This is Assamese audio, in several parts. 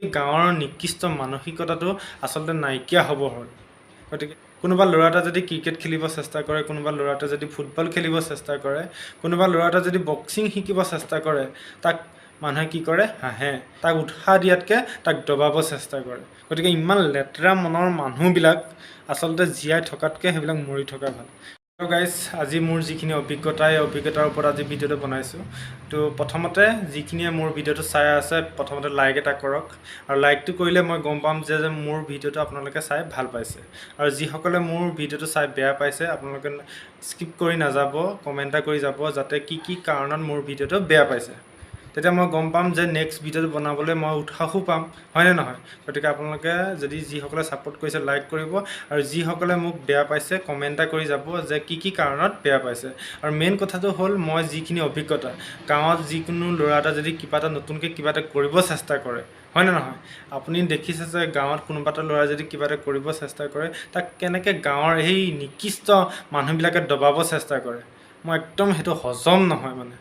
গাঁৱৰ নিকৃষ্ট মানসিকতাটো আচলতে নাইকিয়া হ'ব হ'ল। গতিকে কোনোবা ল'ৰা এটা যদি ক্ৰিকেট খেলিব চেষ্টা কৰে, কোনোবা ল'ৰা এটা যদি ফুটবল খেলিব চেষ্টা কৰে, কোনোবা ল'ৰা এটা যদি বক্সিং শিকিব চেষ্টা কৰে, তাক মানুহে কি কৰে? হাঁহে। তাক উৎসাহ দিয়াতকৈ তাক দবাব চেষ্টা কৰে। গতিকে ইমান লেতেৰা মনৰ মানুহবিলাক আচলতে জীয়াই থকাতকৈ সেইবিলাক মৰি থকা ভাল। গাইজ, আজি মোৰ যিখিনি অভিজ্ঞতা, এই অভিজ্ঞতাৰ ওপৰত আজি ভিডিঅ'টো বনাইছোঁ। তো প্ৰথমতে যিখিনিয়ে মোৰ ভিডিঅ'টো চাই আছে, প্ৰথমতে লাইক এটা কৰক। আৰু লাইকটো কৰিলে মই গম পাম যে মোৰ ভিডিঅ'টো আপোনালোকে চাই ভাল পাইছে। আৰু যিসকলে মোৰ ভিডিঅ'টো চাই বেয়া পাইছে, আপোনালোকে স্কিপ কৰি নাযাব, কমেণ্ট এটা কৰি যাব যাতে কি কাৰণত মোৰ ভিডিঅ'টো বেয়া পাইছে। তেতিয়া মই গম পাম যে নেক্সট ভিডিঅ'টো বনাবলৈ মই উৎসাহো পাম, হয়নে নহয়? গতিকে আপোনালোকে যদি যিসকলে ছাপোৰ্ট কৰিছে লাইক কৰিব, আৰু যিসকলে মোক বেয়া পাইছে কমেণ্ট এটা কৰি যাব যে কি কাৰণত বেয়া পাইছে। আৰু মেইন কথাটো হ'ল, মই যিখিনি অভিজ্ঞতা, গাঁৱত যিকোনো ল'ৰা এটা যদি কিবা এটা নতুনকৈ কিবা এটা কৰিব চেষ্টা কৰে, হয়নে নহয়? আপুনি দেখিছে যে গাঁৱত কোনোবা এটা ল'ৰাই যদি কিবা এটা কৰিব চেষ্টা কৰে, তাক কেনেকৈ গাঁৱৰ সেই নিকৃষ্ট মানুহবিলাকে দবাব চেষ্টা কৰে। মই একদম সেইটো হজম নহয় মানে,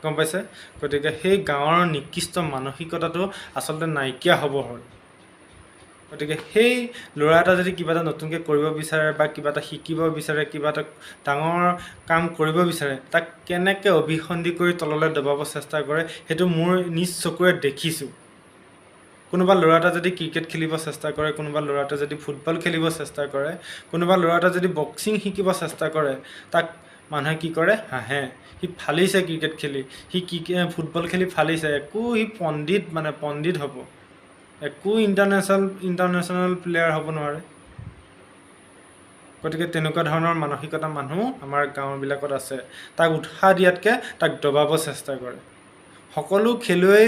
গম পাইছে? গতিকে সেই গাঁৱৰ নিকৃষ্ট মানসিকতাটো আচলতে নাইকিয়া হ'ব হ'ল। গতিকে সেই ল'ৰা এটা যদি কিবা এটা নতুনকৈ কৰিব বিচাৰে বা কিবা এটা শিকিব বিচাৰে, কিবা এটা ডাঙৰ কাম কৰিব বিচাৰে, তাক কেনেকৈ অভিসন্ধি কৰি তললৈ দবাব চেষ্টা কৰে, সেইটো মোৰ নিজ চকুৰে দেখিছোঁ। কোনোবা ল'ৰা এটা যদি ক্ৰিকেট খেলিব চেষ্টা কৰে, কোনোবা ল'ৰা এটা যদি ফুটবল খেলিব চেষ্টা কৰে, কোনোবা ল'ৰা এটা যদি বক্সিং শিকিব চেষ্টা কৰে, তাক মানুহে কি কৰে? হাঁহে। সি ফালিছে ক্ৰিকেট খেলি, সি ফুটবল খেলি ফালিছে, একো সি পণ্ডিত হ'ব, একো ইণ্টাৰনেশ্যনেল প্লেয়াৰ হ'ব নোৱাৰে। গতিকে তেনেকুৱা ধৰণৰ মানসিকতা মানুহ আমাৰ গাঁওবিলাকত আছে। তাক উৎসাহ দিয়াতকৈ তাক দবাব চেষ্টা কৰে। সকলো খেলুৱৈ,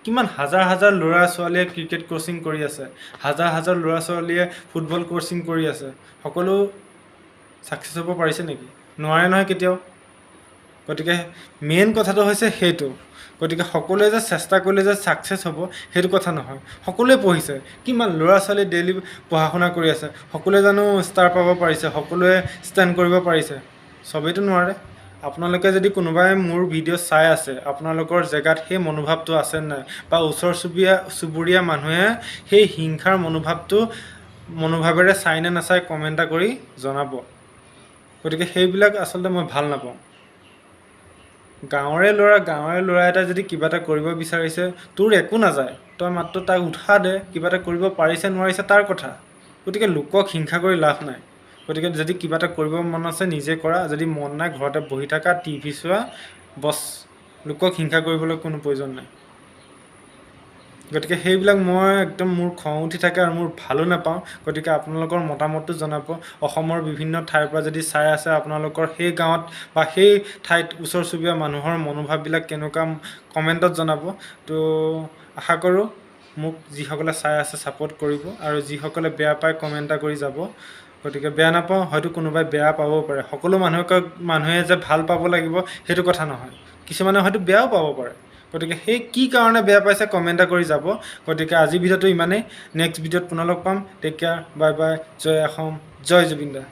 কিমান হাজাৰ ল'ৰা ছোৱালীয়ে ক্ৰিকেট কোচিং কৰি আছে, হাজাৰ ল'ৰা ছোৱালীয়ে ফুটবল কোচিং কৰি আছে, সকলো ছাকচেছ হ'ব পাৰিছে নেকি? নোৱাৰে নহয় কেতিয়াও। গতিকে মেইন কথাটো হৈছে সেইটো। গতিকে সকলোৱে যে চেষ্টা কৰিলে যে ছাকচেছ হ'ব সেইটো কথা নহয়। সকলোৱে পঢ়িছে, কিমান ল'ৰা ছোৱালী ডেইলি পঢ়া শুনা কৰি আছে, সকলোৱে জানো ষ্টাৰ পাব পাৰিছে, সকলোৱে ষ্টেণ্ড কৰিব পাৰিছে? চবেইতো নোৱাৰে। আপোনালোকে যদি কোনোবাই মোৰ ভিডিঅ' চাই আছে, আপোনালোকৰ জেগাত সেই মনোভাৱটো আছে নাই, বা ওচৰ চুবুৰীয়া মানুহে সেই হিংসাৰ মনোভাৱেৰে চাই নে নাচাই কমেণ্ট এটা কৰি জনাব। গতিকে সেইবিলাক আচলতে মই ভাল নাপাওঁ। গাঁৱৰে ল'ৰা এটাই যদি কিবা এটা কৰিব বিচাৰিছে, তোৰ একো নাযায়, তই মাত্ৰ তাক উৎসাহ দে, কিবা এটা কৰিব পাৰিছে নোৱাৰিছে তাৰ কথা। গতিকে লোকক হিংসা কৰি লাভ নাই। গতিকে যদি কিবা এটা কৰিব মন আছে নিজে কৰা, যদি মন নাই ঘৰতে বহি থাকা, টিভি চোৱা, বছ। লোকক হিংসা কৰিবলৈ কোনো প্ৰয়োজন নাই। গতিকে সেইবিলাক মই একদম মোৰ খং উঠি থাকে আৰু মোৰ ভালো নাপাওঁ। গতিকে আপোনালোকৰ মতামতটো জনাব। অসমৰ বিভিন্ন ঠাইৰ পৰা যদি চাই আছে, আপোনালোকৰ সেই গাঁৱত বা সেই ঠাইত ওচৰ চুবুৰীয়া মানুহৰ মনোভাৱবিলাক কেনেকুৱা কমেণ্টত জনাব। তো আশা কৰোঁ মোক যিসকলে চাই আছে ছাপোৰ্ট কৰিব, আৰু যিসকলে বেয়া পায় কমেণ্ট এটা কৰি যাব। গতিকে বেয়া নাপাওঁ, হয়তো কোনোবাই বেয়া পাবও পাৰে। সকলো মানুহে যে ভাল পাব লাগিব সেইটো কথা নহয়, কিছুমানে হয়তো বেয়াও পাব পাৰে। গতিকে সেই কি কাৰণে বেয়া পাইছে কমেণ্ট এটা কৰি যাব। গতিকে আজি ভিডিঅ'টো ইমানেই। নেক্সট ভিডিঅ'ত পুনৰ লগ পাম। টেক কেয়াৰ, বাই বাই, জয় অসম, জয় জুবিন দা।